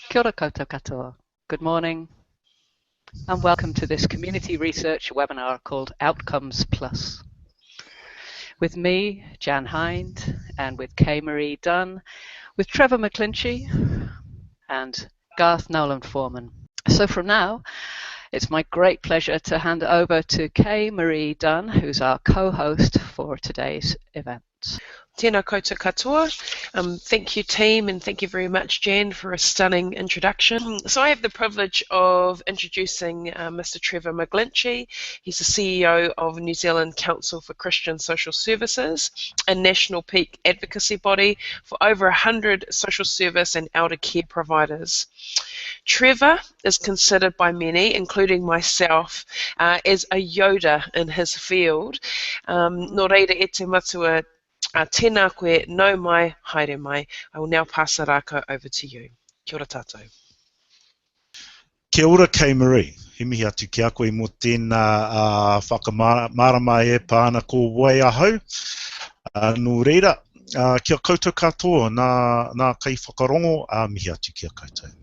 Kia ora koutou katoa. Good morning and welcome to this community research webinar called Outcomes Plus. With me, Jan Hind, and with Kay Marie Dunn, with Trevor McGlinchey and Garth Nowland-Foreman. So from now, it's my great pleasure to hand over to Kay Marie Dunn, who's our co-host for today's event. Tēnā koutou katoa. Thank you, team, and thank you very much, Jan, for a stunning introduction. So I have the privilege of introducing Mr. Trevor McGlinchey. He's the CEO of New Zealand Council for Christian Social Services, a national peak advocacy body for over 100 social service and elder care providers. Trevor is considered by many, including myself, as a Yoda in his field. Nō reira e te matua tēnā koe, nau mai, haere mai. I will now pass the rākau over to you. Kia ora tātou. Kia ora Kay Marie. He mihi atu ki a koe mō tēnā whakamārama e pāna ko wai ahau. Nō reira, kia koutou katoa, nā kai whakarongo, mihi atu ki a koutou.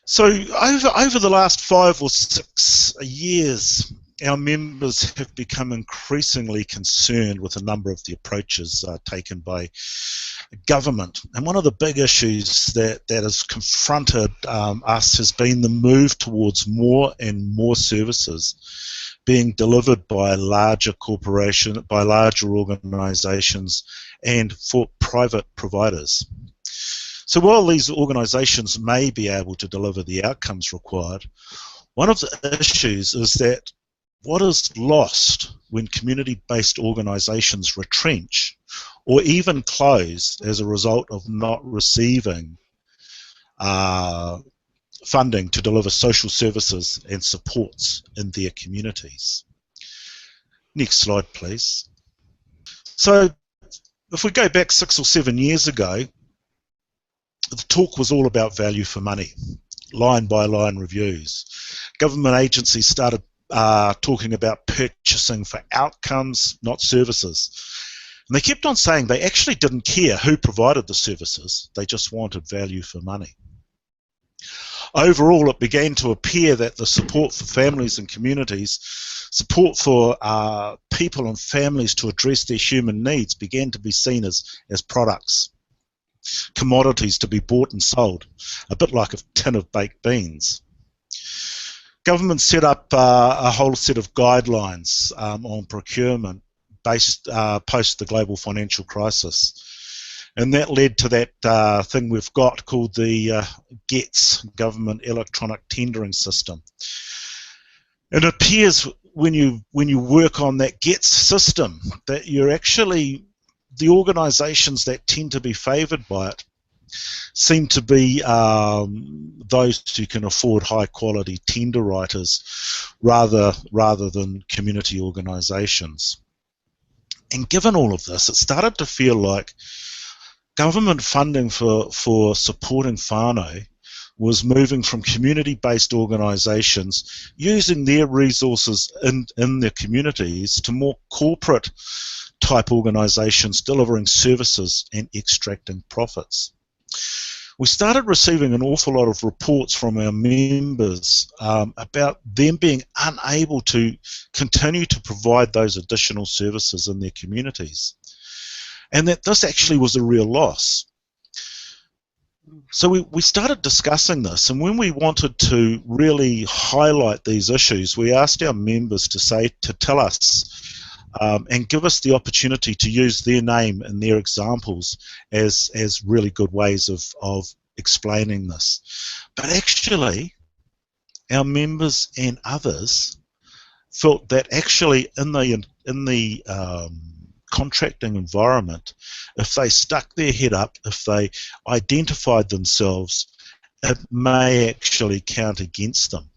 So over the last 5 or 6 years, our members have become increasingly concerned with a number of the approaches taken by government. And one of the big issues that has confronted us has been the move towards more and more services being delivered by larger corporations, by larger organisations, and for private providers. So while these organisations may be able to deliver the outcomes required, one of the issues is that what is lost when community-based organisations retrench or even close as a result of not receiving funding to deliver social services and supports in their communities. Next slide, please. So if we go back 6 or 7 years ago, the talk was all about value for money, line-by-line reviews. Government agencies started talking about purchasing for outcomes, not services. And they kept on saying they actually didn't care who provided the services, they just wanted value for money. Overall, it began to appear that the support for families and communities, support for people and families to address their human needs began to be seen as products, commodities to be bought and sold, a bit like a tin of baked beans. Government set up a whole set of guidelines on procurement based post the global financial crisis. And that led to that thing we've got called the GETS, Government Electronic Tendering System. And it appears when you work on that GETS system that you're actually, the organisations that tend to be favoured by it seem to be those who can afford high quality tender writers rather than community organisations. And given all of this, it started to feel like government funding for supporting whānau was moving from community-based organisations using their resources in their communities to more corporate type organisations delivering services and extracting profits. We started receiving an awful lot of reports from our members about them being unable to continue to provide those additional services in their communities, and that this actually was a real loss. So we started discussing this, and when we wanted to really highlight these issues, we asked our members to tell us and give us the opportunity to use their name and their examples as really good ways of explaining this. But actually, our members and others felt that actually in the contracting environment, if they stuck their head up, if they identified themselves, it may actually count against them,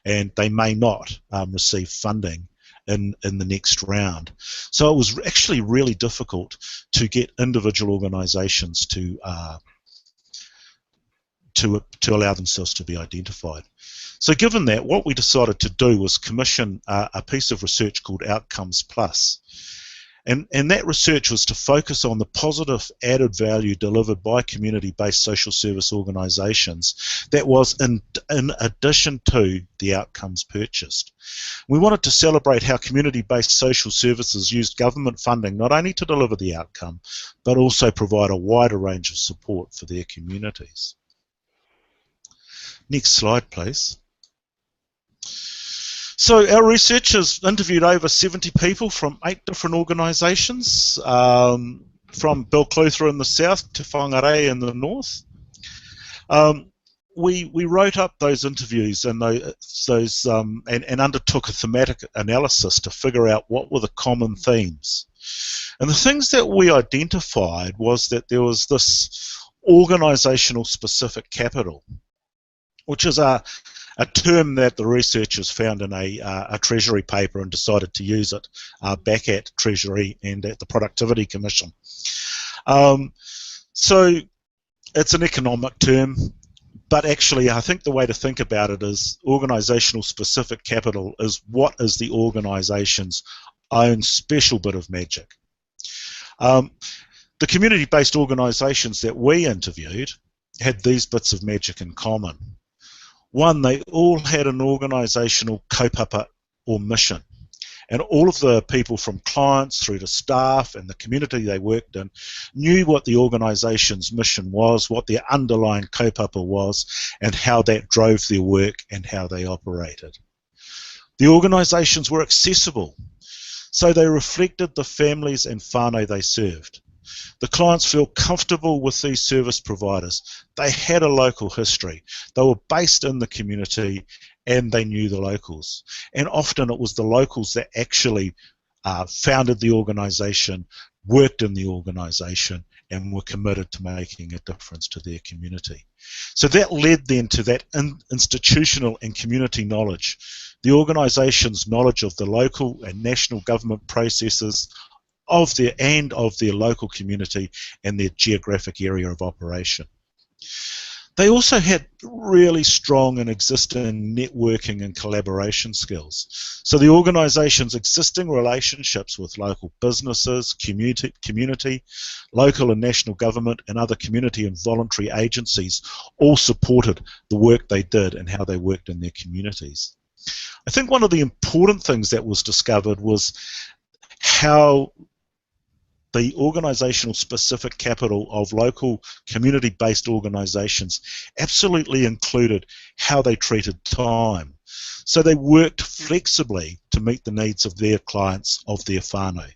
and they may not receive funding in the next round. So it was actually really difficult to get individual organisations to allow themselves to be identified. So given that, what we decided to do was commission a piece of research called Outcomes Plus. And that research was to focus on the positive added value delivered by community-based social service organisations that was in addition to the outcomes purchased. We wanted to celebrate how community-based social services used government funding not only to deliver the outcome, but also provide a wider range of support for their communities. Next slide, please. So our researchers interviewed over 70 people from 8 different organisations, from Bilclutha in the south to Whangarei in the north. We wrote up those interviews and and undertook a thematic analysis to figure out what were the common themes. And the things that we identified was that there was this organisational specific capital, which is a term that the researchers found in a Treasury paper and decided to use it back at Treasury and at the Productivity Commission. So it's an economic term, but actually I think the way to think about it is organisational specific capital is what is the organisation's own special bit of magic. The community-based organisations that we interviewed had these bits of magic in common. One, they all had an organisational kaupapa or mission, and all of the people from clients through to staff and the community they worked in knew what the organisation's mission was, what their underlying kaupapa was, and how that drove their work and how they operated. The organisations were accessible, so they reflected the families and whānau they served. The clients feel comfortable with these service providers. They had a local history. They were based in the community and they knew the locals. And often it was the locals that actually founded the organisation, worked in the organisation, and were committed to making a difference to their community. So that led then to that institutional and community knowledge, the organisation's knowledge of the local and national government processes, of their local community and their geographic area of operation. They also had really strong and existing networking and collaboration skills. So the organisation's existing relationships with local businesses, community, local and national government and other community and voluntary agencies all supported the work they did and how they worked in their communities. I think one of the important things that was discovered was how the organisational specific capital of local community-based organisations absolutely included how they treated time. So they worked flexibly to meet the needs of their clients, of their whānau.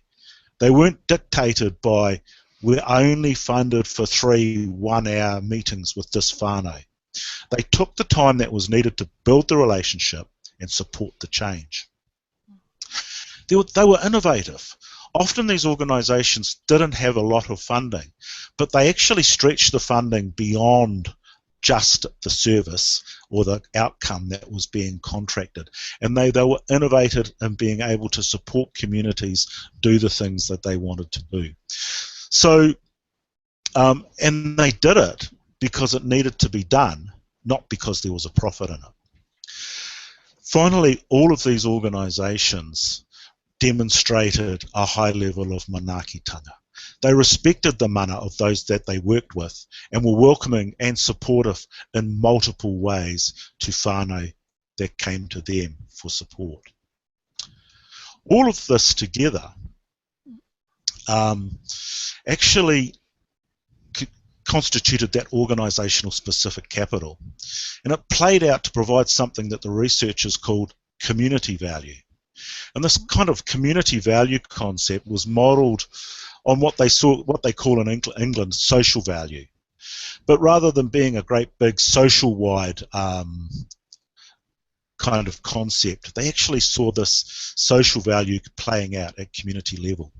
They weren't dictated by, we're only funded for 3 one-hour meetings with this whānau. They took the time that was needed to build the relationship and support the change. They were innovative. Often these organisations didn't have a lot of funding, but they actually stretched the funding beyond just the service or the outcome that was being contracted. And they were innovative in being able to support communities do the things that they wanted to do. So, and they did it because it needed to be done, not because there was a profit in it. Finally, all of these organisations demonstrated a high level of manaakitanga. They respected the mana of those that they worked with and were welcoming and supportive in multiple ways to whānau that came to them for support. All of this together actually constituted that organisational specific capital, and it played out to provide something that the researchers called community value. And this kind of community value concept was modelled on what they call in England social value. But rather than being a great big social-wide kind of concept, they actually saw this social value playing out at community level.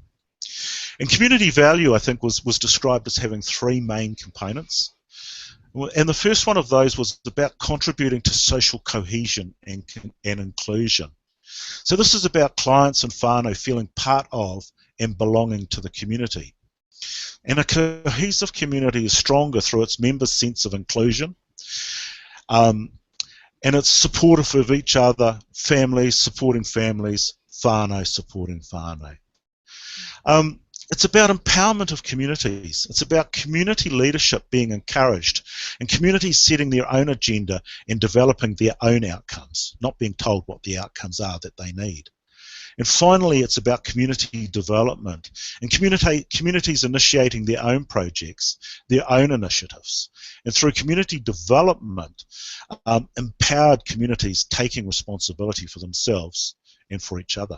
And community value, I think, was described as having 3 main components. And the first one of those was about contributing to social cohesion and inclusion. So this is about clients and whānau feeling part of and belonging to the community. And a cohesive community is stronger through its members' sense of inclusion, and it's supportive of each other, families supporting families, whānau supporting whānau. It's about empowerment of communities. It's about community leadership being encouraged and communities setting their own agenda and developing their own outcomes, not being told what the outcomes are that they need. And finally, it's about community development and communities initiating their own projects, their own initiatives. And through community development, empowered communities taking responsibility for themselves and for each other.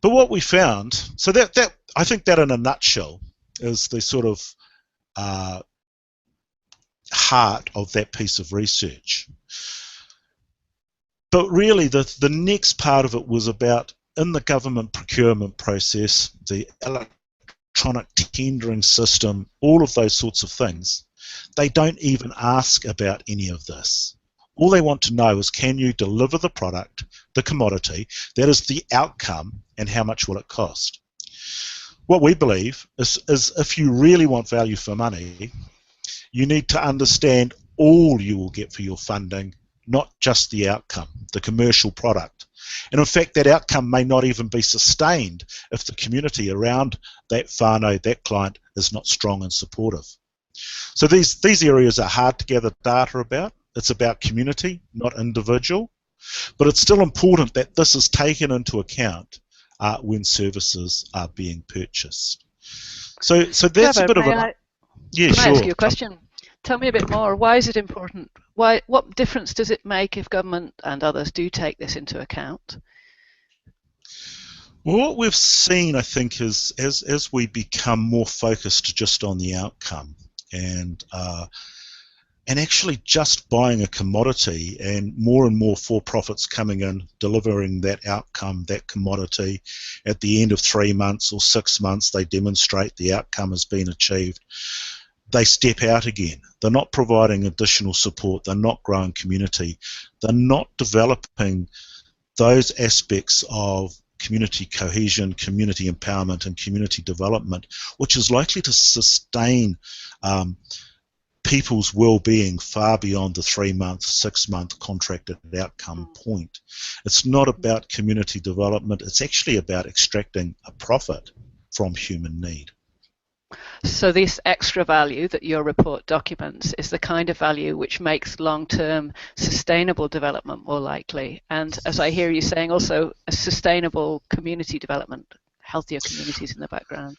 But what we found, so that I think that in a nutshell is the sort of heart of that piece of research. But really the next part of it was about, in the government procurement process, the electronic tendering system, all of those sorts of things, they don't even ask about any of this. All they want to know is, can you deliver the product, the commodity, that is the outcome, and how much will it cost? What we believe is if you really want value for money, you need to understand all you will get for your funding, not just the outcome, the commercial product. And in fact, that outcome may not even be sustained if the community around that whānau, that client, is not strong and supportive. So these areas are hard to gather data about. It's about community, not individual. But it's still important that this is taken into account when services are being purchased. So that's Trevor, a bit of a... Yeah, can sure. I ask you a question? Tell me a bit more. Why is it important? What difference does it make if government and others do take this into account? Well, what we've seen, I think, is as we become more focused just on the outcome and actually just buying a commodity, and more for-profits coming in, delivering that outcome, that commodity, at the end of 3 months or 6 months, they demonstrate the outcome has been achieved. They step out again. They're not providing additional support. They're not growing community. They're not developing those aspects of community cohesion, community empowerment, and community development, which is likely to sustain people's well-being far beyond the 3-month, 6-month contracted outcome point. It's not about community development. It's actually about extracting a profit from human need. So this extra value that your report documents is the kind of value which makes long-term sustainable development more likely. And as I hear you saying, also a sustainable community development, healthier communities in the background.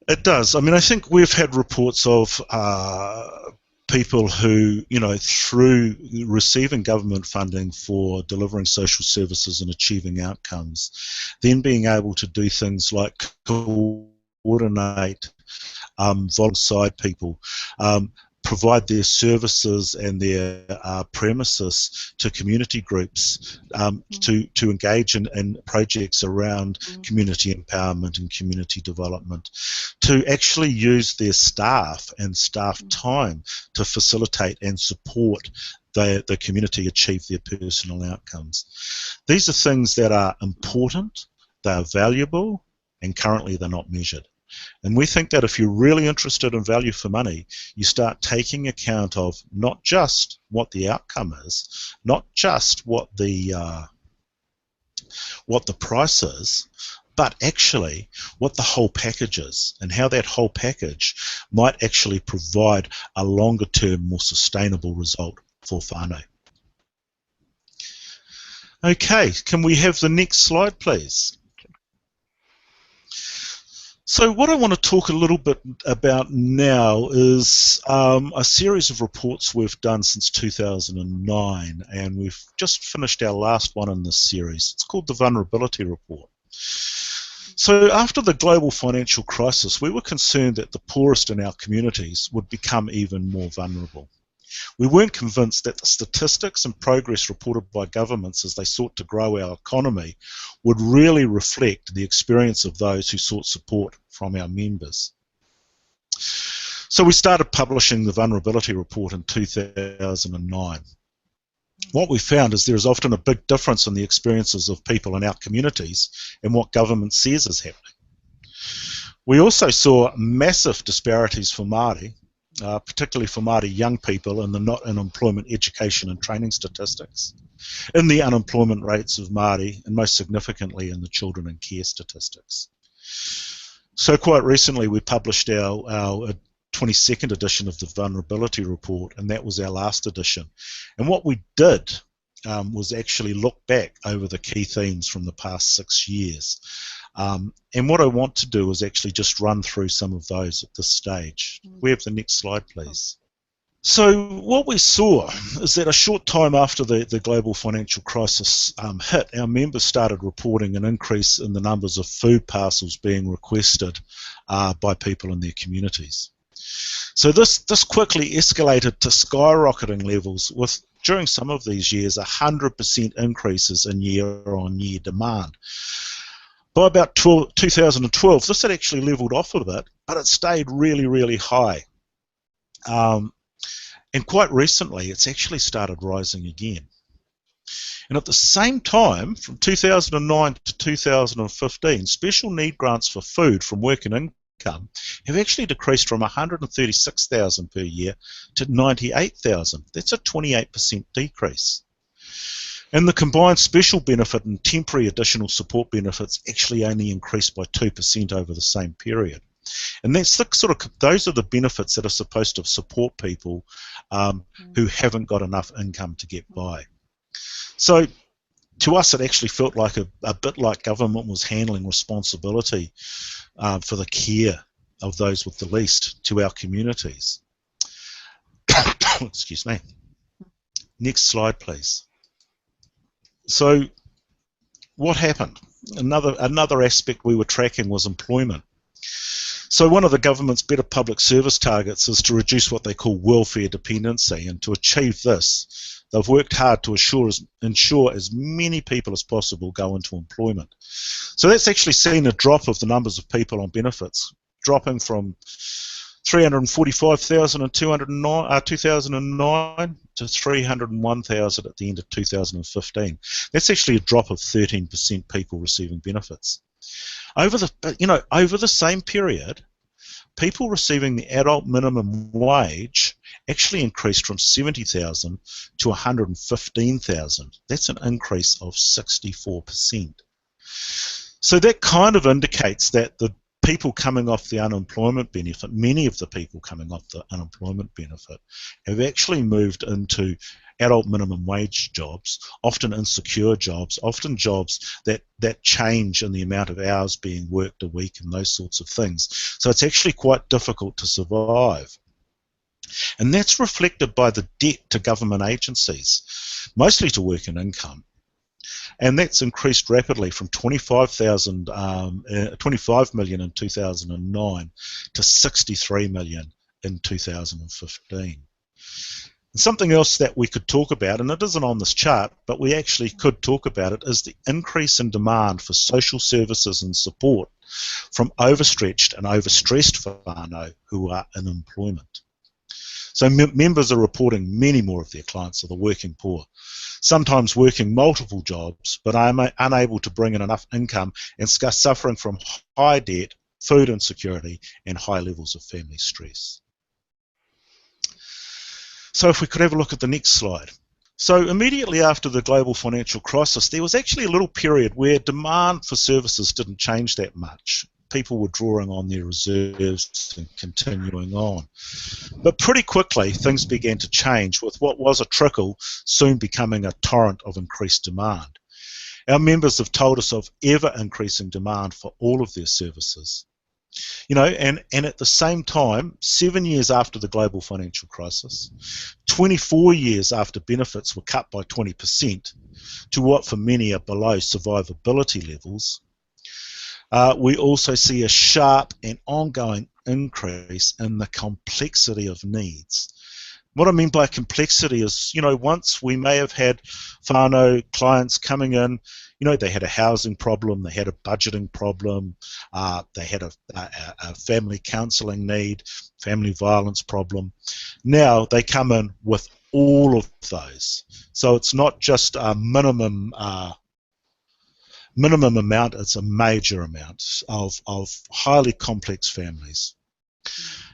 It does. I mean, I think we've had reports of people who, through receiving government funding for delivering social services and achieving outcomes, then being able to do things like coordinate alongside people, provide their services and their premises to community groups to engage in projects around community empowerment and community development, to actually use their staff and staff time to facilitate and support the community achieve their personal outcomes. These are things that are important, they are valuable, and currently they're not measured. And we think that if you're really interested in value for money, you start taking account of not just what the outcome is, not just what the price is, but actually what the whole package is and how that whole package might actually provide a longer term, more sustainable result for whānau. Okay, can we have the next slide, please? So what I want to talk a little bit about now is a series of reports we've done since 2009, and we've just finished our last one in this series. It's called the Vulnerability Report. So after the global financial crisis, we were concerned that the poorest in our communities would become even more vulnerable. We weren't convinced that the statistics and progress reported by governments as they sought to grow our economy would really reflect the experience of those who sought support from our members. So we started publishing the Vulnerability Report in 2009. What we found is there is often a big difference in the experiences of people in our communities and what government says is happening. We also saw massive disparities for Māori, particularly for Māori young people, in the not in employment, education and training statistics, in the unemployment rates of Māori, and most significantly in the children and care statistics. So quite recently we published our 22nd edition of the Vulnerability Report, and that was our last edition. And what we did was actually look back over the key themes from the past 6 years. And what I want to do is actually just run through some of those at this stage. We have the next slide, please. So what we saw is that a short time after the global financial crisis hit, our members started reporting an increase in the numbers of food parcels being requested by people in their communities. So this quickly escalated to skyrocketing levels, with during some of these years 100% increases in year-on-year demand. By about 2012, this had actually leveled off a bit, but it stayed really, really high. And quite recently, it's actually started rising again. And at the same time, from 2009 to 2015, special need grants for food from work and income have actually decreased from 136,000 per year to 98,000. That's a 28% decrease. And the combined special benefit and temporary additional support benefits actually only increased by 2% over the same period. And that's the those are the benefits that are supposed to support people who haven't got enough income to get by. So to us, it actually felt like a bit like government was handling responsibility for the care of those with the least to our communities. Excuse me. Next slide, please. So what happened? Another aspect we were tracking was employment. So one of the government's better public service targets is to reduce what they call welfare dependency, and to achieve this, they've worked hard to ensure as many people as possible go into employment. So that's actually seen a drop of the numbers of people on benefits, dropping from 345,000 in 2009 to 301,000 at the end of 2015. That's actually a drop of 13% people receiving benefits. Over the same period, people receiving the adult minimum wage actually increased from 70,000 to 115,000. That's an increase of 64%. So that kind of indicates that the people coming off the unemployment benefit, many of the people coming off the unemployment benefit, have actually moved into adult minimum wage jobs, often insecure jobs, often jobs that change in the amount of hours being worked a week and those sorts of things. So it's actually quite difficult to survive. And that's reflected by the debt to government agencies, mostly to work and income. And that's increased rapidly from 25 million in 2009 to 63 million in 2015. And something else that we could talk about, and it isn't on this chart, but we actually could talk about it, is the increase in demand for social services and support from overstretched and overstressed whānau who are in employment. So members are reporting many more of their clients are the working poor, sometimes working multiple jobs, but are unable to bring in enough income and suffering from high debt, food insecurity, and high levels of family stress. So if we could have a look at the next slide. So immediately after the global financial crisis, there was actually a little period where demand for services didn't change that much. People were drawing on their reserves and continuing on. But pretty quickly, things began to change, with what was a trickle soon becoming a torrent of increased demand. Our members have told us of ever-increasing demand for all of their services. And at the same time, 7 years after the global financial crisis, 24 years after benefits were cut by 20% to what for many are below survivability levels, we also see a sharp and ongoing increase in the complexity of needs. What I mean by complexity is, once we may have had whānau clients coming in, they had a housing problem, they had a budgeting problem, they had a family counselling need, family violence problem. Now they come in with all of those. So it's not just a minimum amount, it's a major amount of highly complex families.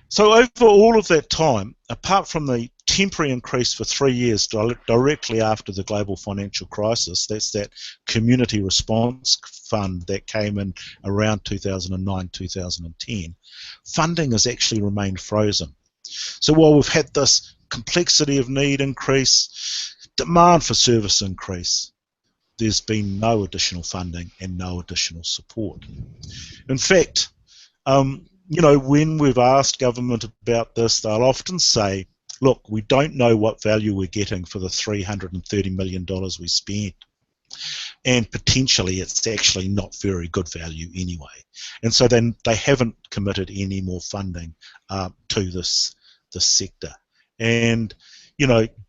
So over all of that time, apart from the temporary increase for 3 years directly after the global financial crisis, that's that community response fund that came in around 2009, 2010, funding has actually remained frozen. So while we've had this complexity of need increase, demand for service increase, there's been no additional funding and no additional support. In fact, when we've asked government about this, they'll often say, look, we don't know what value we're getting for the $330 million we spent. And potentially it's actually not very good value anyway. And so then they haven't committed any more funding to this sector. And,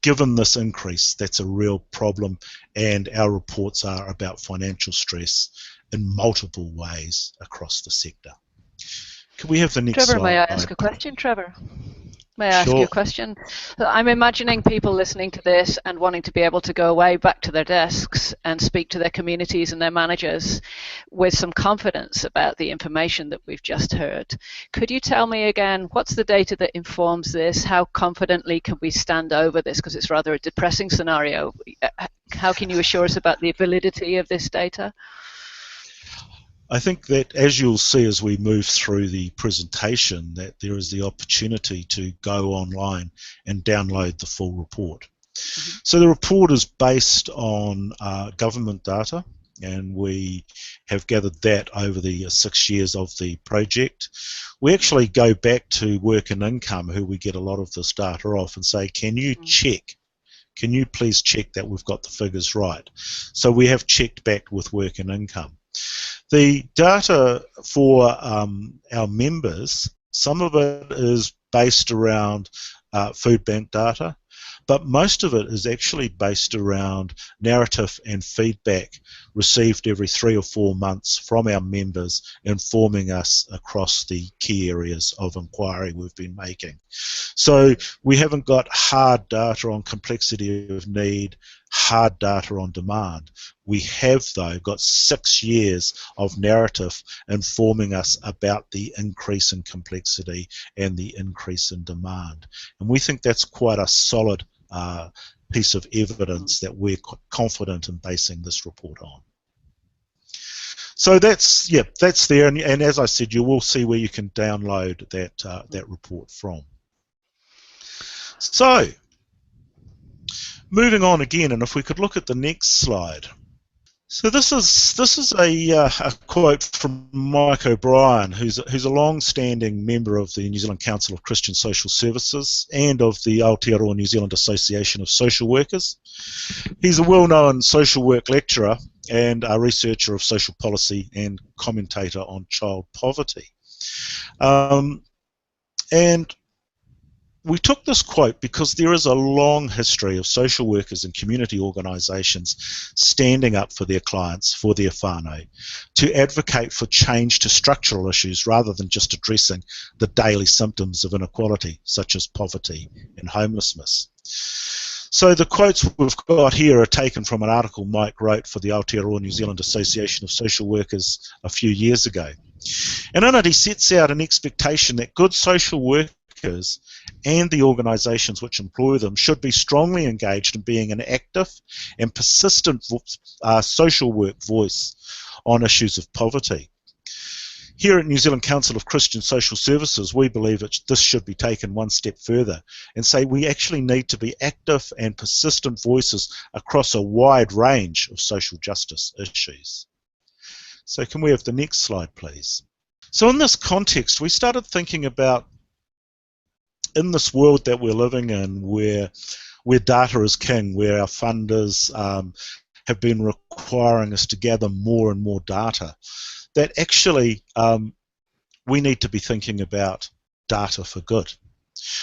given this increase, that's a real problem. And our reports are about financial stress in multiple ways across the sector. Can we have the next slide? Trevor, may I ask a question, Trevor? May I ask you a question? I'm imagining people listening to this and wanting to be able to go away back to their desks and speak to their communities and their managers with some confidence about the information that we've just heard. Could you tell me again, what's the data that informs this? How confidently can we stand over this? Because it's rather a depressing scenario. How can you assure us about the validity of this data? I think that, as you'll see as we move through the presentation, that there is the opportunity to go online and download the full report. Mm-hmm. So the report is based on government data, and we have gathered that over the 6 years of the project. We actually go back to Work and Income, who we get a lot of this data off, and say, can you please check that we've got the figures right? So we have checked back with Work and Income. The data for our members, some of it is based around food bank data, but most of it is actually based around narrative and feedback received every 3 or 4 months from our members, informing us across the key areas of inquiry we've been making. So we haven't got hard data on complexity of need, hard data on demand. We have, though, got 6 years of narrative informing us about the increase in complexity and the increase in demand. And we think that's quite a solid piece of evidence that we're confident in basing this report on. So that's there, and as I said, you will see where you can download that report from. So, moving on again, and if we could look at the next slide. So this is a quote from Mike O'Brien, who's a long-standing member of the New Zealand Council of Christian Social Services and of the Aotearoa New Zealand Association of Social Workers. He's a well-known social work lecturer and a researcher of social policy and commentator on child poverty. And we took this quote because there is a long history of social workers and community organisations standing up for their clients, for their whānau, to advocate for change to structural issues rather than just addressing the daily symptoms of inequality, such as poverty and homelessness. So the quotes we've got here are taken from an article Mike wrote for the Aotearoa New Zealand Association of Social Workers a few years ago. And in it he sets out an expectation that good social workers and the organisations which employ them should be strongly engaged in being an active and persistent social work voice on issues of poverty. Here at New Zealand Council of Christian Social Services, we believe that this should be taken one step further and say we actually need to be active and persistent voices across a wide range of social justice issues. So can we have the next slide, please? So in this context, we started thinking about, in this world that we're living in, where data is king, where our funders have been requiring us to gather more and more data, that actually we need to be thinking about data for good.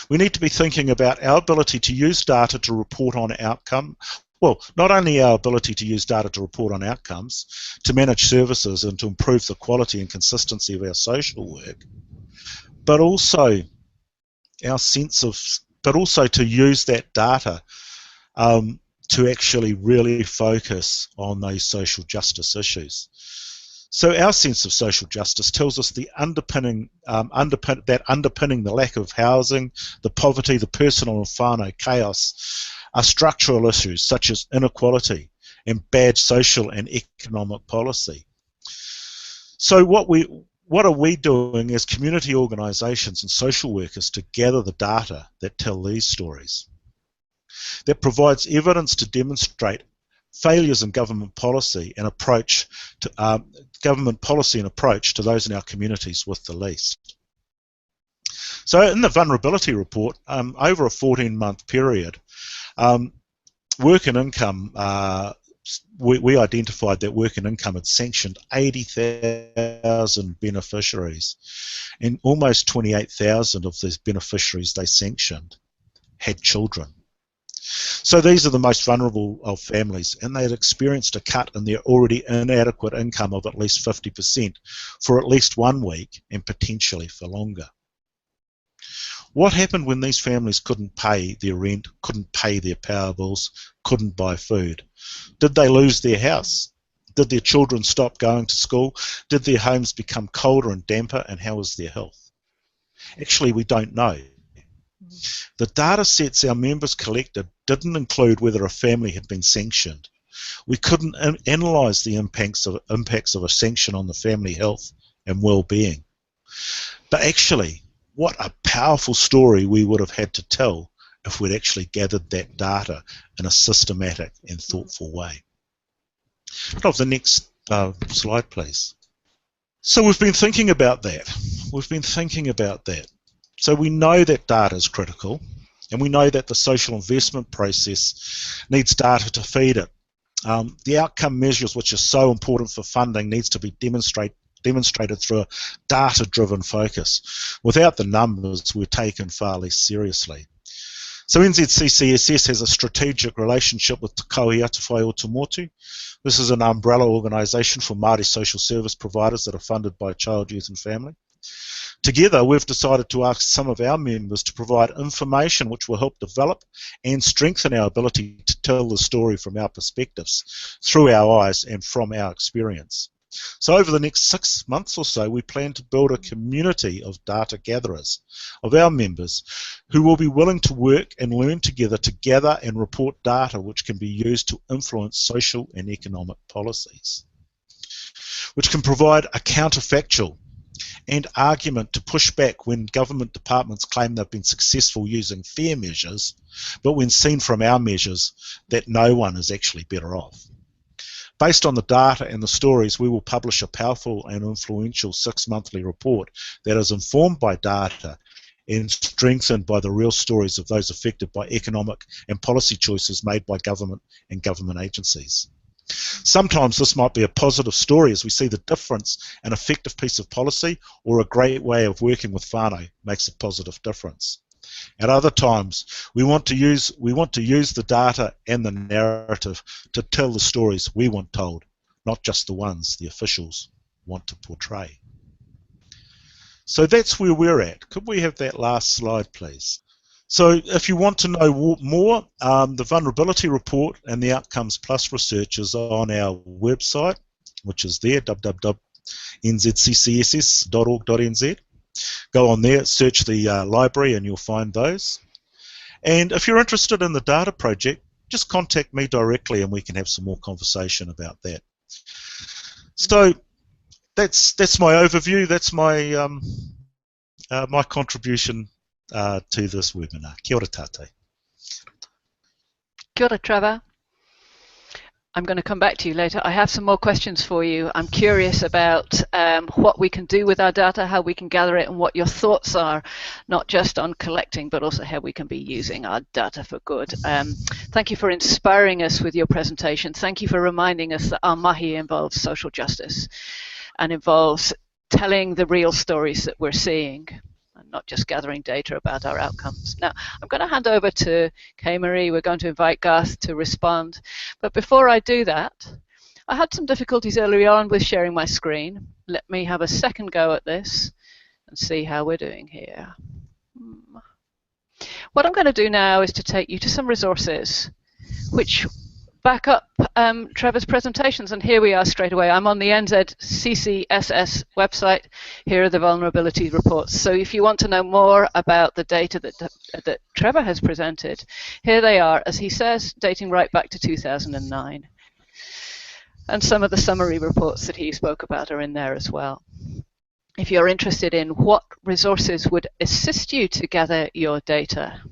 We need to be thinking about our ability to use data to report on outcome. Well, not only our ability to use data to report on outcomes, to manage services and to improve the quality and consistency of our social work, but also our sense of, but also to use that data to actually really focus on those social justice issues. So our sense of social justice tells us the underpinning the lack of housing, the poverty, the personal and whānau chaos are structural issues such as inequality and bad social and economic policy. So what are we doing as community organisations and social workers to gather the data that tell these stories? That provides evidence to demonstrate failures in government policy and approach to those in our communities with the least. So in the vulnerability report, over a 14-month period, work and income, we identified that work and income had sanctioned 80,000 beneficiaries, and almost 28,000 of these beneficiaries they sanctioned had children. So these are the most vulnerable of families, and they had experienced a cut in their already inadequate income of at least 50% for at least 1 week and potentially for longer. What happened when these families couldn't pay their rent, couldn't pay their power bills, couldn't buy food? Did they lose their house? Did their children stop going to school? Did their homes become colder and damper, and how was their health? Actually, we don't know. The data sets our members collected didn't include whether a family had been sanctioned. We couldn't analyse the impacts of a sanction on the family health and well-being. But actually, what a powerful story we would have had to tell if we'd actually gathered that data in a systematic and thoughtful way. Of the next slide, please. So we've been thinking about that. So we know that data is critical, and we know that the social investment process needs data to feed it. The outcome measures, which are so important for funding, needs to be demonstrated through a data-driven focus. Without the numbers, we're taken far less seriously. So NZCCSS has a strategic relationship with Te Kauhi Whai o Te Motu. This is an umbrella organisation for Māori social service providers that are funded by Child, Youth and Family. Together, we've decided to ask some of our members to provide information which will help develop and strengthen our ability to tell the story from our perspectives, through our eyes and from our experience. So over the next 6 months or so, we plan to build a community of data gatherers, of our members, who will be willing to work and learn together to gather and report data which can be used to influence social and economic policies, which can provide a counterfactual and argument to push back when government departments claim they've been successful using fair measures, but when seen from our measures, that no one is actually better off. Based on the data and the stories, we will publish a powerful and influential 6-monthly report that is informed by data and strengthened by the real stories of those affected by economic and policy choices made by government and government agencies. Sometimes this might be a positive story as we see the difference an effective piece of policy or a great way of working with whānau makes a positive difference. At other times, we want to use the data and the narrative to tell the stories we want told, not just the ones the officials want to portray. So that's where we're at. Could we have that last slide, please? So if you want to know more, the vulnerability report and the Outcomes Plus research is on our website, which is there, www.nzccss.org.nz. Go on there, search the library, and you'll find those. And if you're interested in the data project, just contact me directly and we can have some more conversation about that. So that's my overview. That's my my contribution to this webinar. Kia ora tātou. Kia ora, Trevor. I'm going to come back to you later. I have some more questions for you. I'm curious about what we can do with our data, how we can gather it, and what your thoughts are, not just on collecting, but also how we can be using our data for good. Thank you for inspiring us with your presentation. Thank you for reminding us that our mahi involves social justice and involves telling the real stories that we're seeing, and not just gathering data about our outcomes. Now, I'm going to hand over to Kay Marie. We're going to invite Garth to respond. But before I do that, I had some difficulties earlier on with sharing my screen. Let me have a second go at this and see how we're doing here. What I'm going to do now is to take you to some resources which back up Trevor's presentations, and here we are straight away. I'm on the NZCCSS website. Here are the vulnerability reports. So if you want to know more about the data that Trevor has presented, here they are, as he says, dating right back to 2009. And some of the summary reports that he spoke about are in there as well. If you're interested in what resources would assist you to gather your data,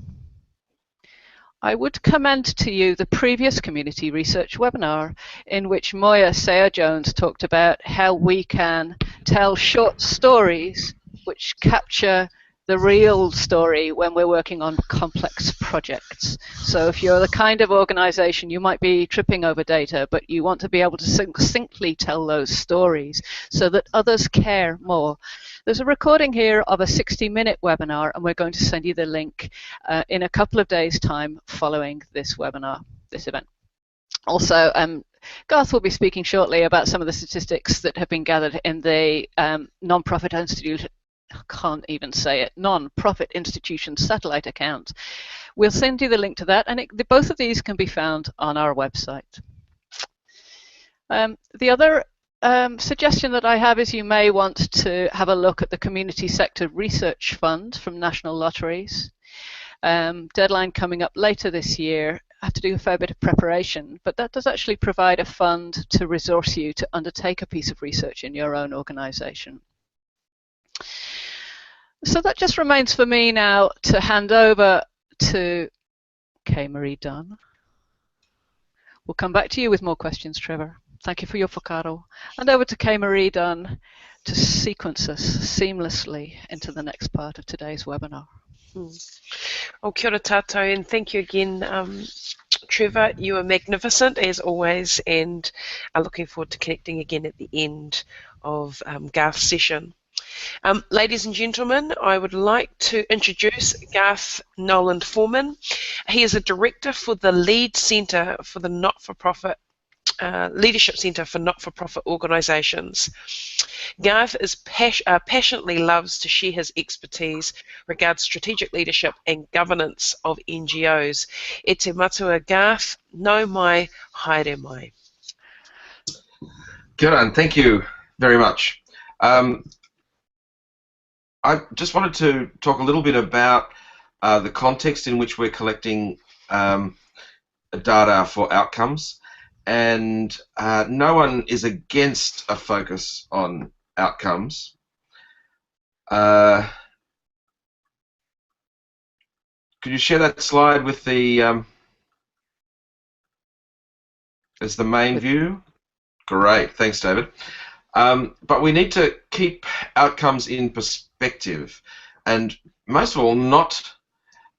I would commend to you the previous community research webinar in which Moya Sayer-Jones talked about how we can tell short stories which capture the real story when we're working on complex projects. So if you're the kind of organization, you might be tripping over data, but you want to be able to succinctly tell those stories so that others care more. There's a recording here of a 60-minute webinar, and we're going to send you the link in a couple of days' time following this webinar, this event. Also, Garth will be speaking shortly about some of the statistics that have been gathered in the non-profit institution, I can't even say it, non-profit institution satellite account. We'll send you the link to that, and both of these can be found on our website. The other suggestion that I have is you may want to have a look at the Community Sector Research Fund from National Lotteries. Deadline coming up later this year. I have to do a fair bit of preparation, but that does actually provide a fund to resource you to undertake a piece of research in your own organisation. So that just remains for me now to hand over to Kay Marie Dunn. We'll come back to you with more questions, Trevor. Thank you for your whakaaro. And over to Kay Marie Dunn to sequence us seamlessly into the next part of today's webinar. Oh, kia ora tātou, and thank you again, Trevor. You are magnificent as always, and I'm looking forward to connecting again at the end of Garth's session. Ladies and gentlemen, I would like to introduce Garth Nowland-Foreman. He is a director for the Lead Centre for the Not-for-Profit Leadership Centre for Not-for-Profit Organisations. Garth is passionately loves to share his expertise regarding strategic leadership and governance of NGOs. E te matua, Garth, nau mai, haere mai. Kia ora, and thank you very much. I just wanted to talk a little bit about the context in which we're collecting data for outcomes, and no one is against a focus on outcomes. Could you share that slide with the as the main view? Great, thanks, David. But we need to keep outcomes in perspective, and most of all, not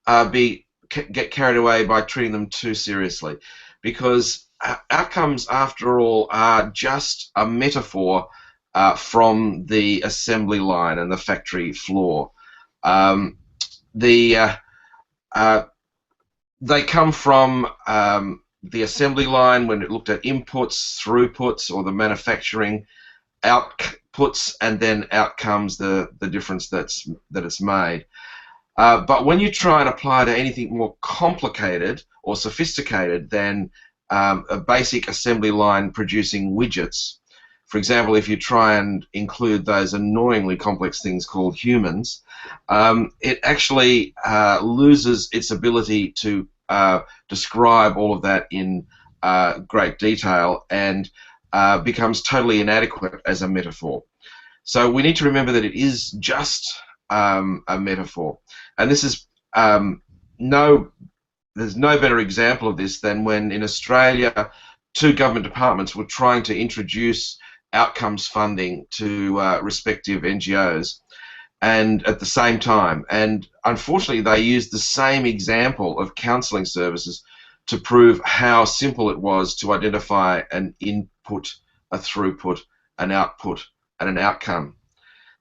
get carried away by treating them too seriously, because outcomes, after all, are just a metaphor from the assembly line and the factory floor. They come from the assembly line when it looked at inputs, throughputs, or the manufacturing outputs, and then outcomes, the difference that it's made. But when you try and apply to anything more complicated or sophisticated than a basic assembly line producing widgets, for example, if you try and include those annoyingly complex things called humans, it actually loses its ability to describe all of that in great detail and becomes totally inadequate as a metaphor. So we need to remember that it is just a metaphor, and this is there's no better example of this than when in Australia 2 government departments were trying to introduce outcomes funding to respective NGOs, and at the same time, and unfortunately they used the same example of counselling services to prove how simple it was to identify an input, a throughput, an output, and an outcome.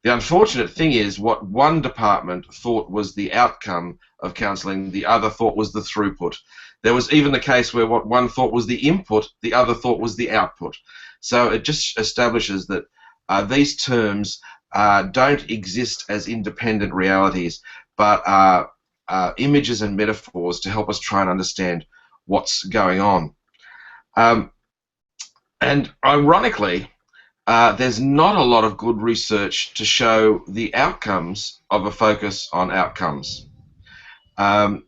The unfortunate thing is what one department thought was the outcome of counselling, the other thought was the throughput. There was even the case where what one thought was the input, the other thought was the output. So it just establishes that these terms don't exist as independent realities, but are images and metaphors to help us try and understand what's going on. And ironically, there's not a lot of good research to show the outcomes of a focus on outcomes. In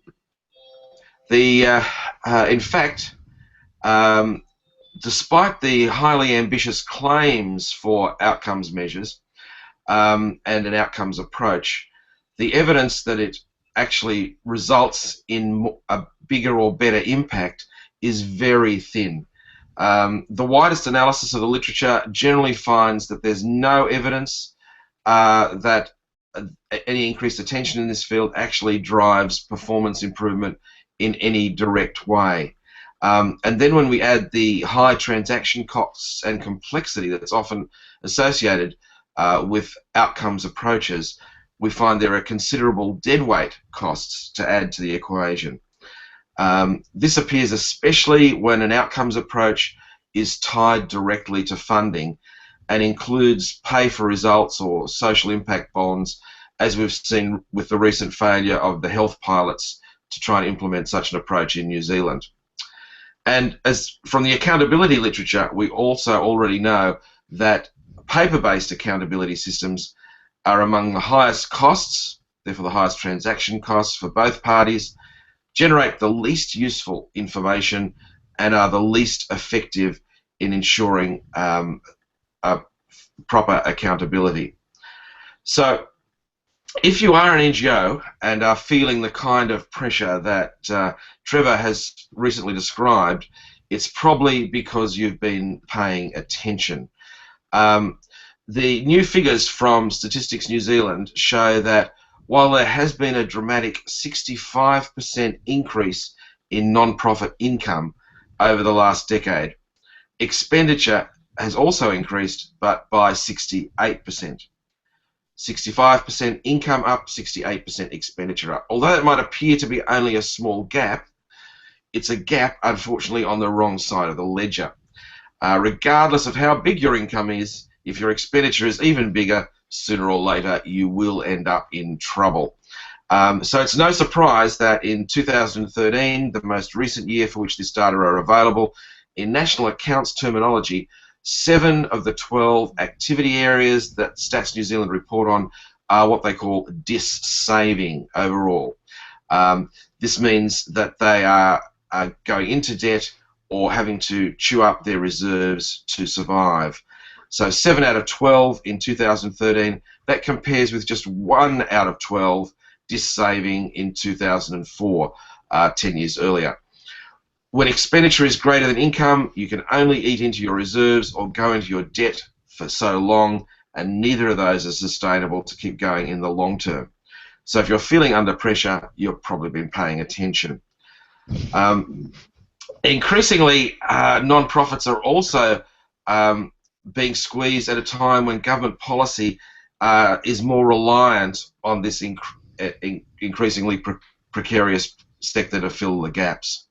fact, despite the highly ambitious claims for outcomes measures and an outcomes approach, the evidence that it actually results in a bigger or better impact is very thin. The widest analysis of the literature generally finds that there's no evidence that any increased attention in this field actually drives performance improvement in any direct way. And then when we add the high transaction costs and complexity that's often associated with outcomes approaches, we find there are considerable deadweight costs to add to the equation. This appears especially when an outcomes approach is tied directly to funding and includes pay for results or social impact bonds, as we've seen with the recent failure of the health pilots to try and implement such an approach in New Zealand. And as from the accountability literature, we also already know that paper-based accountability systems are among the highest costs, therefore the highest transaction costs for both parties, generate the least useful information, and are the least effective in ensuring proper accountability. So if you are an NGO and are feeling the kind of pressure that Trevor has recently described, it's probably because you've been paying attention. The new figures from Statistics New Zealand show that while there has been a dramatic 65% increase in non-profit income over the last decade, expenditure has also increased, but by 68%. 65% income up, 68% expenditure up. Although it might appear to be only a small gap, it's a gap, unfortunately, on the wrong side of the ledger. Regardless of how big your income is, if your expenditure is even bigger, sooner or later you will end up in trouble. So it's no surprise that in 2013, the most recent year for which this data are available, in national accounts terminology, 7 of the 12 activity areas that Stats New Zealand report on are what they call dis-saving overall. This means that they are going into debt or having to chew up their reserves to survive. So 7 out of 12 in 2013, that compares with just 1 out of 12 dis-saving in 2004, 10 years earlier. When expenditure is greater than income, you can only eat into your reserves or go into your debt for so long, and neither of those are sustainable to keep going in the long term. So if you're feeling under pressure, you've probably been paying attention. Increasingly, non-profits are also being squeezed at a time when government policy is more reliant on this increasingly precarious sector to fill the gaps.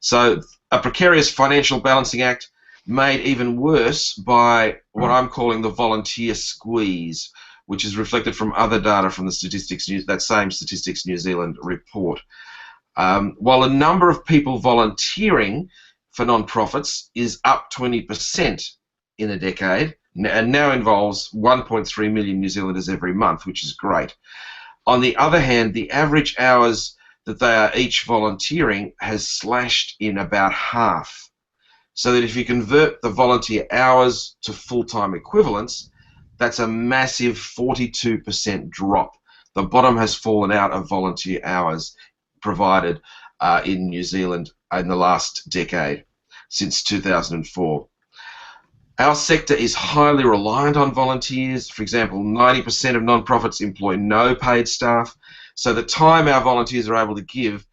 So a precarious financial balancing act made even worse by what I'm calling the volunteer squeeze, which is reflected from other data from the that same Statistics New Zealand report. While the number of people volunteering for non-profits is up 20% in a decade, and now involves 1.3 million New Zealanders every month, which is great. On the other hand, the average hours that they are each volunteering has slashed in about half. So that if you convert the volunteer hours to full-time equivalents, that's a massive 42% drop. The bottom has fallen out of volunteer hours provided in New Zealand in the last decade, since 2004. Our sector is highly reliant on volunteers. For example, 90% of non-profits employ no paid staff. So the time our volunteers are able to give,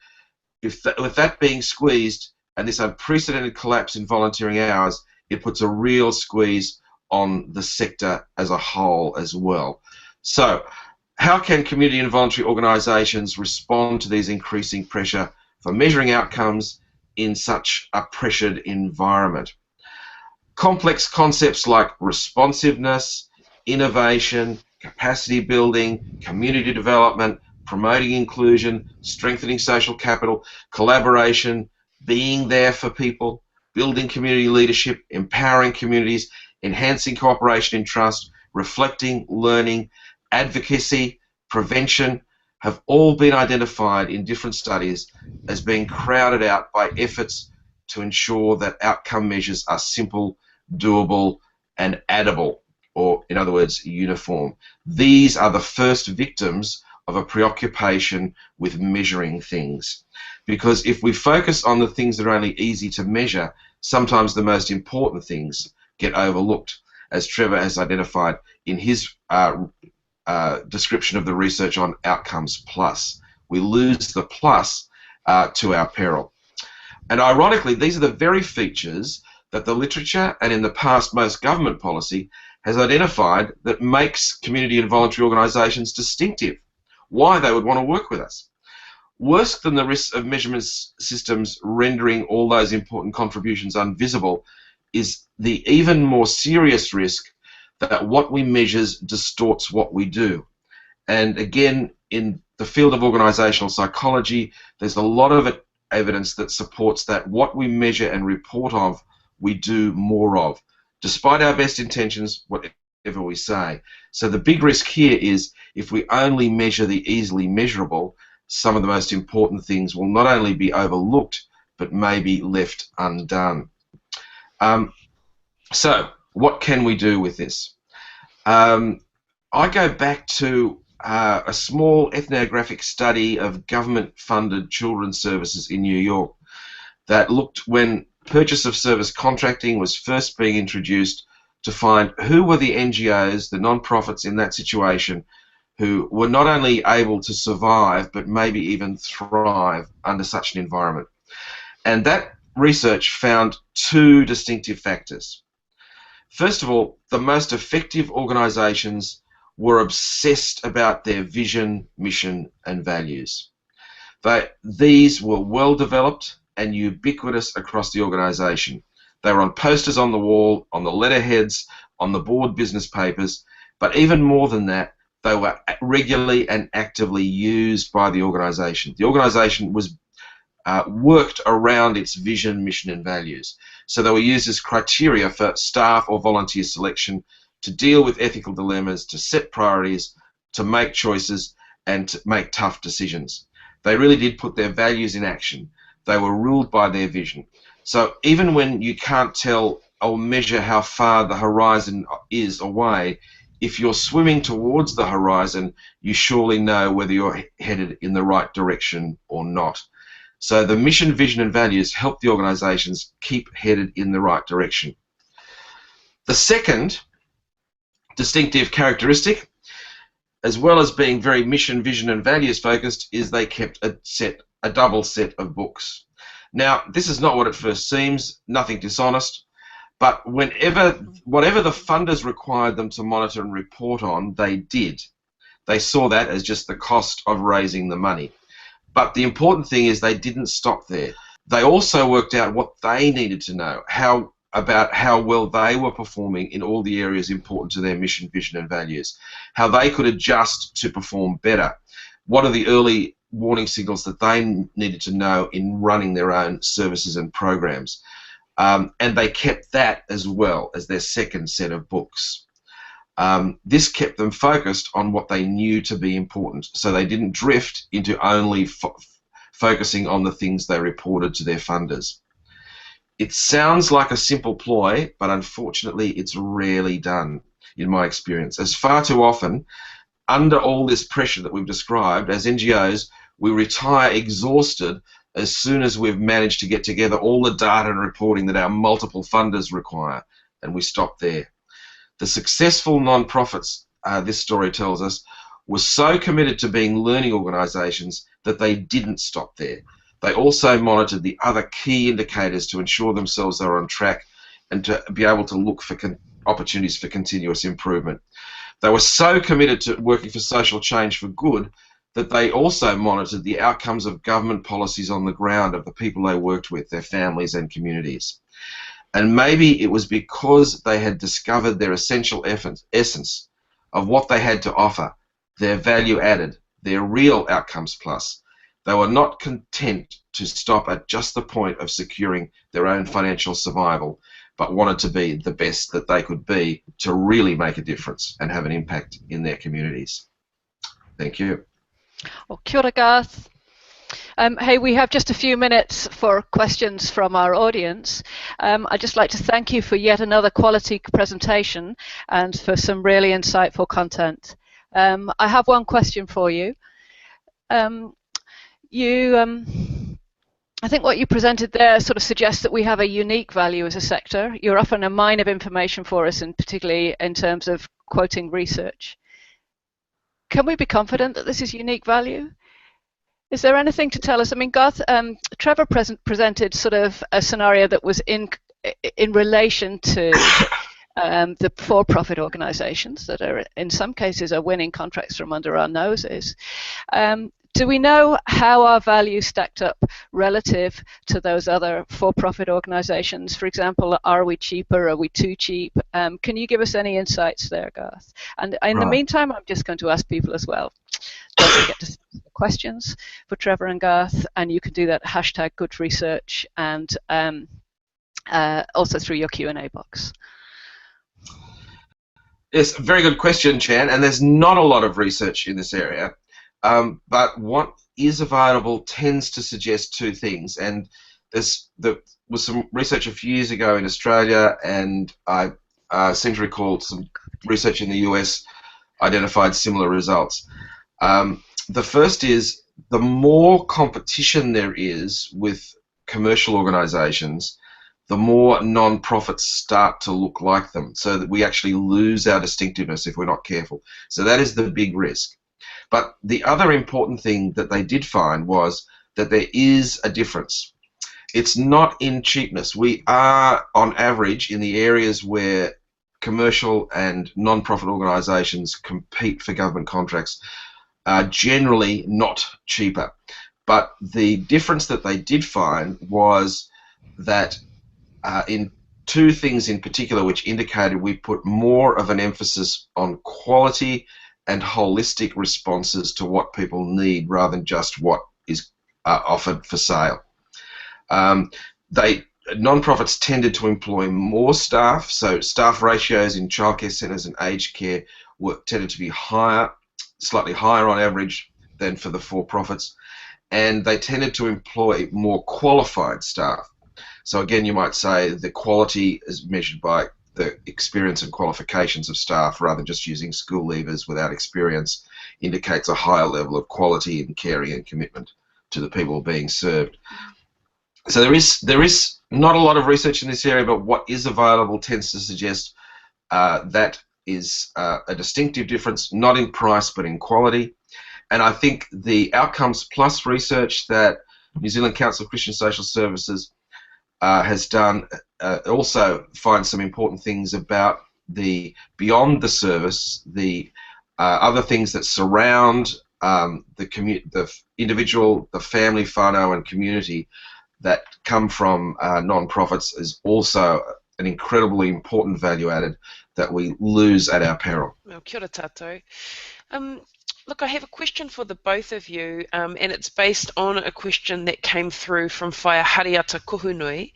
with that being squeezed and this unprecedented collapse in volunteering hours, it puts a real squeeze on the sector as a whole as well. So how can community and voluntary organisations respond to these increasing pressure for measuring outcomes in such a pressured environment? Complex concepts like responsiveness, innovation, capacity building, community development, promoting inclusion, strengthening social capital, collaboration, being there for people, building community leadership, empowering communities, enhancing cooperation and trust, reflecting, learning, advocacy, prevention, have all been identified in different studies as being crowded out by efforts to ensure that outcome measures are simple, doable, and addable, or in other words, uniform. These are the first victims of a preoccupation with measuring things. Because if we focus on the things that are only easy to measure, sometimes the most important things get overlooked, as Trevor has identified in his description of the research on Outcomes Plus. We lose the plus to our peril. And ironically, these are the very features that the literature and in the past most government policy has identified that makes community and voluntary organisations distinctive, why they would want to work with us. Worse than the risk of measurement systems rendering all those important contributions invisible is the even more serious risk that what we measure distorts what we do. And again, in the field of organisational psychology, there's a lot of evidence that supports that what we measure and report of, we do more of, despite our best intentions, whatever we say. So the big risk here is if we only measure the easily measurable, some of the most important things will not only be overlooked, but maybe left undone. So what can we do with this? I go back to a small ethnographic study of government-funded children's services in New York that looked when purchase of service contracting was first being introduced to find who were the NGOs, the non-profits in that situation, who were not only able to survive but maybe even thrive under such an environment. And that research found two distinctive factors. First of all, the most effective organisations were obsessed about their vision, mission and values. These were well developed and ubiquitous across the organisation. They were on posters on the wall, on the letterheads, on the board business papers, but even more than that, they were regularly and actively used by the organisation. The organisation was worked around its vision, mission and values. So they were used as criteria for staff or volunteer selection to deal with ethical dilemmas, to set priorities, to make choices and to make tough decisions. They really did put their values in action. They were ruled by their vision. So even when you can't tell or measure how far the horizon is away, if you're swimming towards the horizon, you surely know whether you're headed in the right direction or not. So the mission, vision and values help the organisations keep headed in the right direction. The second distinctive characteristic, as well as being very mission, vision and values focused, is they kept a double set of books. Now, this is not what it first seems, nothing dishonest, but whatever the funders required them to monitor and report on, they did. They saw that as just the cost of raising the money. But the important thing is they didn't stop there. They also worked out what they needed to know, about how well they were performing in all the areas important to their mission, vision and values, how they could adjust to perform better. What are the early warning signals that they needed to know in running their own services and programs? And they kept that as well as their second set of books. This kept them focused on what they knew to be important, so they didn't drift into only focusing on the things they reported to their funders. It sounds like a simple ploy, but unfortunately it's rarely done, in my experience. As far too often, under all this pressure that we've described, as NGOs, we retire exhausted as soon as we've managed to get together all the data and reporting that our multiple funders require, and we stop there. The successful non-profits, this story tells us, were so committed to being learning organisations that they didn't stop there. They also monitored the other key indicators to ensure themselves they were on track and to be able to look for opportunities for continuous improvement. They were so committed to working for social change for good that they also monitored the outcomes of government policies on the ground of the people they worked with, their families and communities. And maybe it was because they had discovered their essential essence of what they had to offer, their value added, their real outcomes plus. They were not content to stop at just the point of securing their own financial survival, but wanted to be the best that they could be to really make a difference and have an impact in their communities. Thank you. Well, kia ora, Garth. Hey, we have just a few minutes for questions from our audience. I'd just like to thank you for yet another quality presentation and for some really insightful content. I have one question for you. I think what you presented there sort of suggests that we have a unique value as a sector. You're offering a mine of information for us, and particularly in terms of quoting research. Can we be confident that this is unique value? Is there anything to tell us? I mean, Garth, Trevor presented sort of a scenario that was in relation to the for-profit organisations that are, in some cases, are winning contracts from under our noses. Do we know how our value stacked up relative to those other for-profit organisations? For example, are we cheaper? Are we too cheap? Can you give us any insights there, Garth? And in the meantime, I'm just going to ask people as well. Don't forget to send questions for Trevor and Garth, and you can do that #GoodResearch and also through your Q&A box. Yes, very good question, Chan, and there's not a lot of research in this area. But what is available tends to suggest two things, and there was some research a few years ago in Australia, and I seem to recall some research in the US identified similar results. The first is the more competition there is with commercial organisations, the more non-profits start to look like them, so that we actually lose our distinctiveness if we're not careful. So that is the big risk. But the other important thing that they did find was that there is a difference. It's not in cheapness. We are, on average, in the areas where commercial and non-profit organisations compete for government contracts, are generally not cheaper. But the difference that they did find was that in two things in particular which indicated we put more of an emphasis on quality and holistic responses to what people need rather than just what is offered for sale. Non-profits tended to employ more staff, so staff ratios in childcare centres and aged care tended to be higher, slightly higher on average than for the for-profits, and they tended to employ more qualified staff. So again, you might say the quality is measured by the experience and qualifications of staff rather than just using school leavers without experience indicates a higher level of quality in caring and commitment to the people being served. So there is not a lot of research in this area, but what is available tends to suggest that is a distinctive difference, not in price but in quality. And I think the Outcomes Plus research that New Zealand Council of Christian Social Services has done also finds some important things about the beyond the service, the other things that surround the individual, the family, whānau, and community that come from non-profits is also an incredibly important value added that we lose at our peril. Well, kia ora tātou. Look, I have a question for the both of you, and it's based on a question that came through from Whaia Hariata Kuhunui.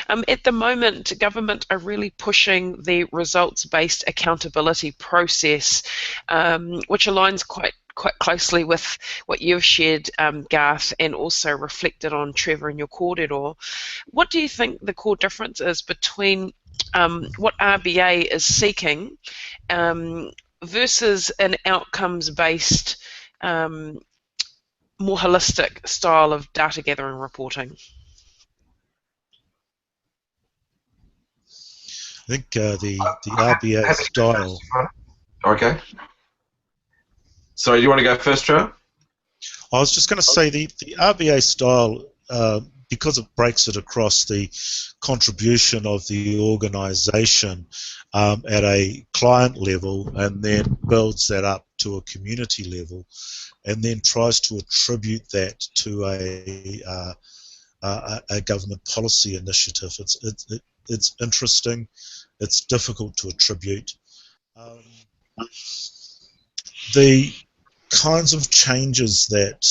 At the moment, government are really pushing the results-based accountability process, which aligns quite closely with what you've shared, Garth, and also reflected on Trevor in your kōrero. What do you think the core difference is between what RBA is seeking versus an outcomes-based, more holistic style of data gathering and reporting? I think the RBA style. Okay. Sorry, do you want to go first, Trevor? I was just going to say the RBA style, because it breaks it across the contribution of the organisation at a client level and then builds that up to a community level and then tries to attribute that to a government policy initiative. It's interesting. It's difficult to attribute. The kinds of changes that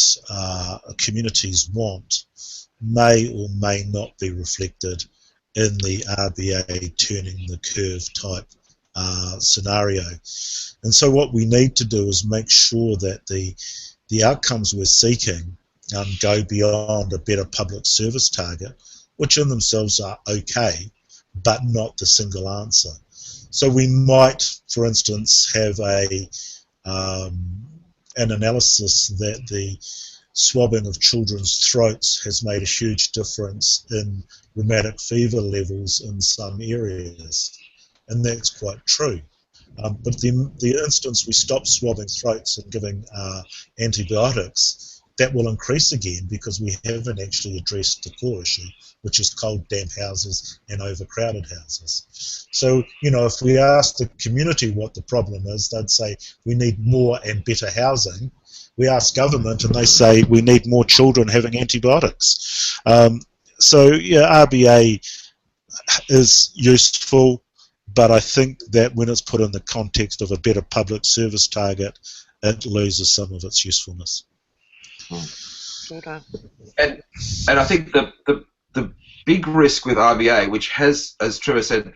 communities want may or may not be reflected in the RBA turning the curve type scenario. And so what we need to do is make sure that the outcomes we're seeking go beyond a better public service target, which in themselves are okay, but not the single answer. So we might, for instance, have an analysis that the swabbing of children's throats has made a huge difference in rheumatic fever levels in some areas, and that's quite true. But the instance we stop swabbing throats and giving antibiotics, that will increase again because we haven't actually addressed the core issue, which is cold, damp houses and overcrowded houses. So, you know, if we ask the community what the problem is, they'd say we need more and better housing. We ask government and they say we need more children having antibiotics. So, yeah, RBA is useful, but I think that when it's put in the context of a better public service target, it loses some of its usefulness. And I think the big risk with RBA, which has, as Trevor said,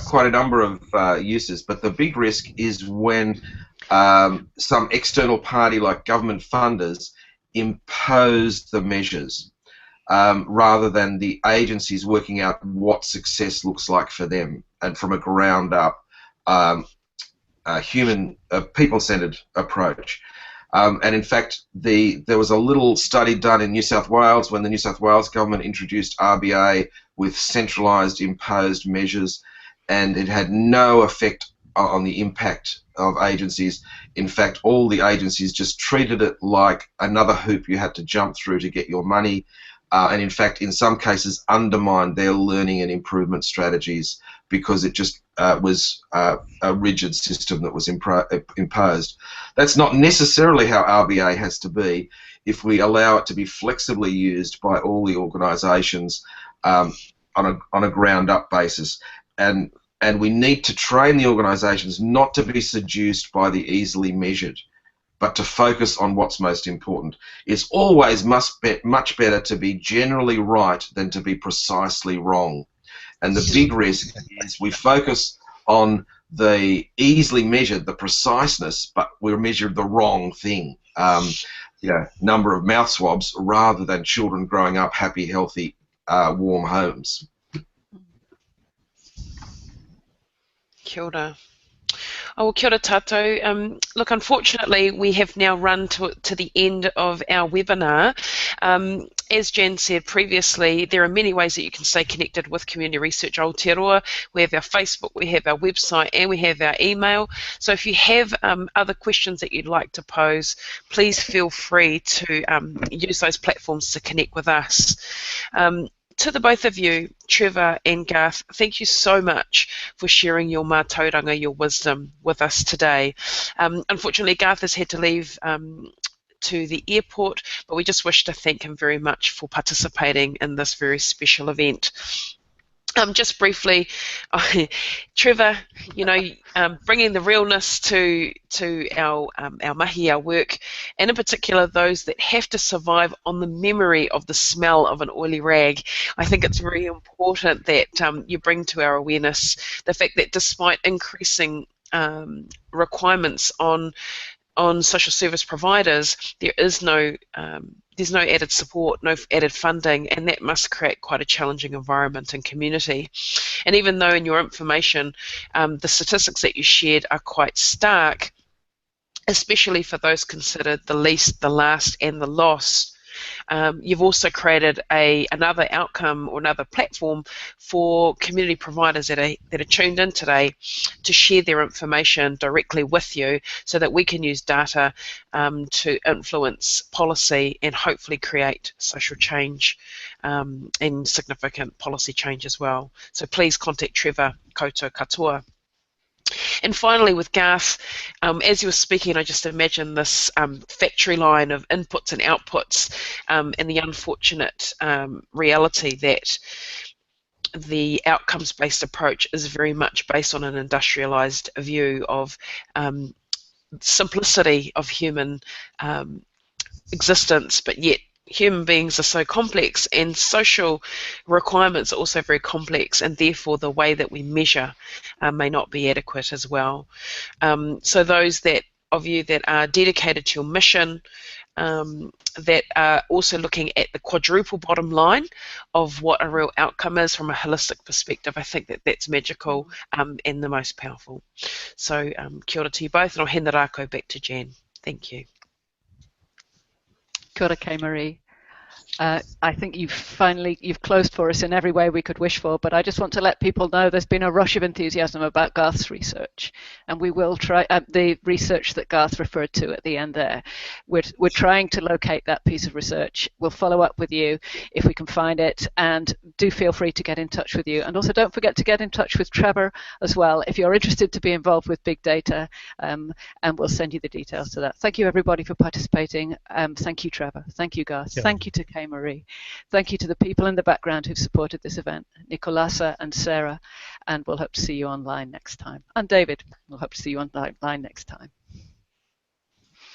quite a number of uses, but the big risk is when some external party like government funders impose the measures rather than the agencies working out what success looks like for them, and from a ground up human people-centered approach. And in fact, there was a little study done in New South Wales when the New South Wales government introduced RBA with centralised imposed measures, and it had no effect on the impact of agencies. In fact, all the agencies just treated it like another hoop you had to jump through to get your money, and in fact, in some cases, undermined their learning and improvement strategies because it just was a rigid system that was imposed. That's not necessarily how RBA has to be if we allow it to be flexibly used by all the organisations on a ground-up basis. And we need to train the organisations not to be seduced by the easily measured, but to focus on what's most important. It's always much better to be generally right than to be precisely wrong. And the big risk is we focus on the easily measured, the preciseness, but we measured the wrong thing. Number of mouth swabs rather than children growing up happy, healthy, warm homes. Kia ora. Oh, well, kia ora tātou. Look, unfortunately, we have now run to the end of our webinar. As Jan said previously, there are many ways that you can stay connected with Community Research Aotearoa. We have our Facebook, we have our website, and we have our email. So if you have other questions that you'd like to pose, please feel free to use those platforms to connect with us. To the both of you, Trevor and Garth, thank you so much for sharing your mātauranga, your wisdom with us today. Unfortunately, Garth has had to leave to the airport, but we just wish to thank him very much for participating in this very special event. Just briefly, Trevor, you know, bringing the realness to our mahi, our work, and in particular those that have to survive on the memory of the smell of an oily rag. I think it's very important that you bring to our awareness the fact that despite increasing requirements on social service providers, there's no added support, no added funding, and that must create quite a challenging environment and community. And even though in your information the statistics that you shared are quite stark, especially for those considered the least, the last, and the lost, you've also created another outcome or another platform for community providers that are tuned in today to share their information directly with you so that we can use data to influence policy and hopefully create social change and significant policy change as well. So please contact Trevor Koutou Katoa. And finally, with Garth, as you were speaking, I just imagined this factory line of inputs and outputs, and the unfortunate reality that the outcomes-based approach is very much based on an industrialized view of simplicity of human existence, but yet human beings are so complex, and social requirements are also very complex, and therefore the way that we measure may not be adequate as well. So those of you that are dedicated to your mission, that are also looking at the quadruple bottom line of what a real outcome is from a holistic perspective, I think that's magical and the most powerful. So kia ora to you both, and I'll hand the rākau back to Jan. Thank you. Kia ora, Kay Marie. I think you've closed for us in every way we could wish for, but I just want to let people know there's been a rush of enthusiasm about Garth's research, and we will try the research that Garth referred to at the end there. We're trying to locate that piece of research. We'll follow up with you if we can find it, and do feel free to get in touch with you. And also don't forget to get in touch with Trevor as well if you're interested to be involved with big data, and we'll send you the details to that. Thank you everybody for participating. Thank you, Trevor. Thank you, Garth. Yeah. Thank you to Kay Marie. Thank you to the people in the background who've supported this event, Nicolasa and Sarah, and we'll hope to see you online next time. And David, we'll hope to see you online next time.